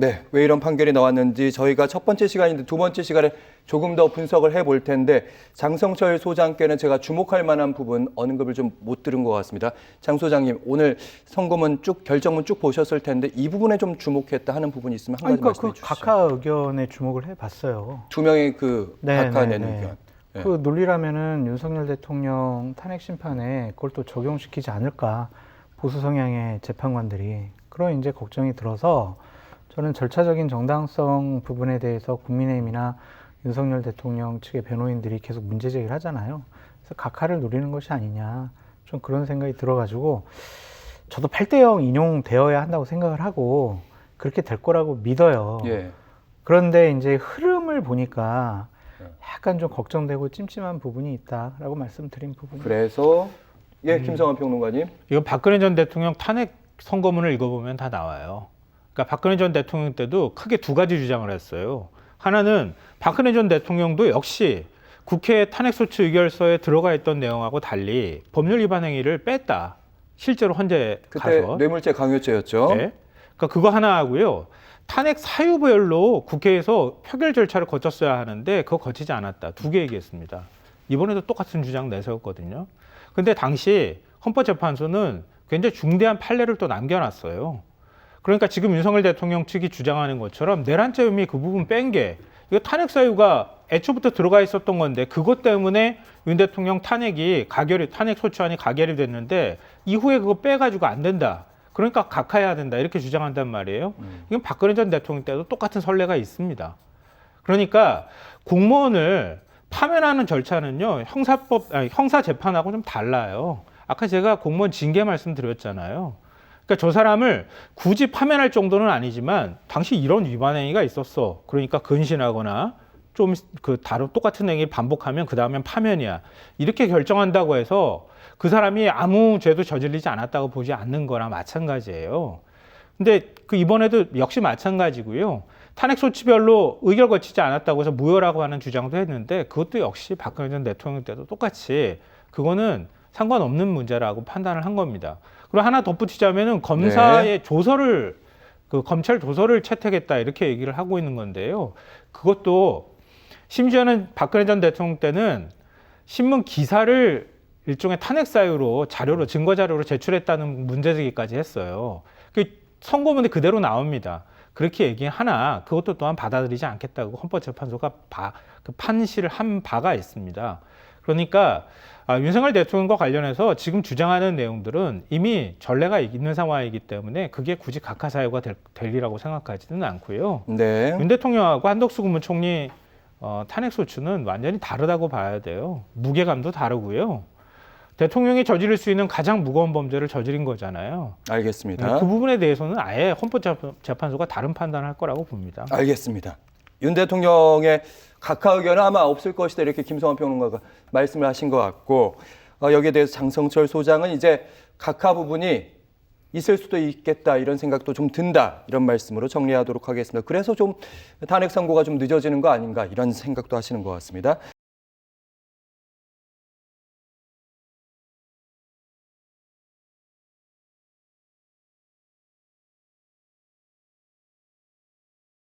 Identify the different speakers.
Speaker 1: 네, 왜 이런 판결이 나왔는지 저희가 첫 번째 시간인데 두 번째 시간에 조금 더 분석을 해볼 텐데 장성철 소장께는 제가 주목할 만한 부분 언급을 좀 못 들은 것 같습니다. 장 소장님, 오늘 선고문 쭉 결정문 쭉 보셨을 텐데 이 부분에 좀 주목했다 하는 부분이 있으면 한 가지 말씀해 주시죠.
Speaker 2: 각하 의견에 주목을 해봤어요.
Speaker 1: 두 명의 그 각하 낸 의견. 네.
Speaker 2: 그 논리라면은 윤석열 대통령 탄핵 심판에 그걸 또 적용시키지 않을까, 보수 성향의 재판관들이 그런 이제 걱정이 들어서 저는 절차적인 정당성 부분에 대해서 국민의힘이나 윤석열 대통령 측의 변호인들이 계속 문제 제기를 하잖아요. 그래서 각하를 노리는 것이 아니냐, 좀 그런 생각이 들어가지고 저도 8대0 인용되어야 한다고 생각을 하고 그렇게 될 거라고 믿어요.
Speaker 1: 예.
Speaker 2: 그런데 이제 흐름을 보니까 약간 좀 걱정되고 찜찜한 부분이 있다라고 말씀드린 부분입니다.
Speaker 1: 그래서 김성환 평론가님.
Speaker 3: 이거 박근혜 전 대통령 탄핵 선고문을 읽어보면 다 나와요. 그러니까 박근혜 전 대통령 때도 크게 두 가지 주장을 했어요. 하나는 박근혜 전 대통령도 역시 국회 탄핵소추 의결서에 들어가 있던 내용하고 달리 법률 위반 행위를 뺐다. 실제로 헌재
Speaker 1: 그때
Speaker 3: 가서.
Speaker 1: 뇌물죄 강요죄였죠.
Speaker 3: 네. 그러니까 그거 하나 하고요. 탄핵 사유별로 국회에서 표결 절차를 거쳤어야 하는데 그거 거치지 않았다. 두 개 얘기했습니다. 이번에도 똑같은 주장 내세웠거든요. 근데 당시 헌법재판소는 굉장히 중대한 판례를 또 남겨놨어요. 그러니까 지금 윤석열 대통령 측이 주장하는 것처럼 내란죄 혐의 그 부분 뺀 게 이거 탄핵 사유가 애초부터 들어가 있었던 건데 그것 때문에 윤 대통령 탄핵 소추안이 가결이 됐는데 이후에 그거 빼가지고 안 된다. 그러니까 각하해야 된다. 이렇게 주장한단 말이에요. 이건 박근혜 전 대통령 때도 똑같은 선례가 있습니다. 그러니까 공무원을 파면하는 절차는요, 형사 재판하고 좀 달라요. 아까 제가 공무원 징계 말씀드렸잖아요. 그러니까 저 사람을 굳이 파면할 정도는 아니지만 당시 이런 위반 행위가 있었어. 그러니까 근신하거나 좀 다른 똑같은 행위를 반복하면 그 다음엔 파면이야. 이렇게 결정한다고 해서 그 사람이 아무 죄도 저질리지 않았다고 보지 않는 거나 마찬가지예요. 근데 이번에도 역시 마찬가지고요. 탄핵 소추별로 의결 거치지 않았다고 해서 무효라고 하는 주장도 했는데 그것도 역시 박근혜 전 대통령 때도 똑같이 그거는 상관없는 문제라고 판단을 한 겁니다. 그리고 하나 덧붙이자면은 검사의 조서를 검찰 조서를 채택했다 이렇게 얘기를 하고 있는 건데요. 그것도 심지어는 박근혜 전 대통령 때는 신문 기사를 일종의 탄핵 사유로 증거 자료로 제출했다는 문제 제기까지 했어요. 그 선고문에 그대로 나옵니다. 그렇게 얘기하나 그것도 또한 받아들이지 않겠다고 헌법재판소가 판시를 한 바가 있습니다. 그러니까 윤석열 대통령과 관련해서 지금 주장하는 내용들은 이미 전례가 있는 상황이기 때문에 그게 굳이 각하 사유가 되리라고 생각하지는 않고요.
Speaker 1: 네.
Speaker 3: 윤 대통령하고 한덕수 국무총리 탄핵 소추는 완전히 다르다고 봐야 돼요. 무게감도 다르고요. 대통령이 저지를 수 있는 가장 무거운 범죄를 저지른 거잖아요.
Speaker 1: 알겠습니다.
Speaker 3: 그 부분에 대해서는 아예 헌법재판소가 다른 판단을 할 거라고 봅니다.
Speaker 1: 알겠습니다. 윤 대통령의 각하 의견은 아마 없을 것이다 이렇게 김성환 평론가가 말씀을 하신 것 같고 여기에 대해서 장성철 소장은 이제 각하 부분이 있을 수도 있겠다 이런 생각도 좀 든다 이런 말씀으로 정리하도록 하겠습니다. 그래서 좀 탄핵 선고가 좀 늦어지는 거 아닌가 이런 생각도 하시는 것 같습니다.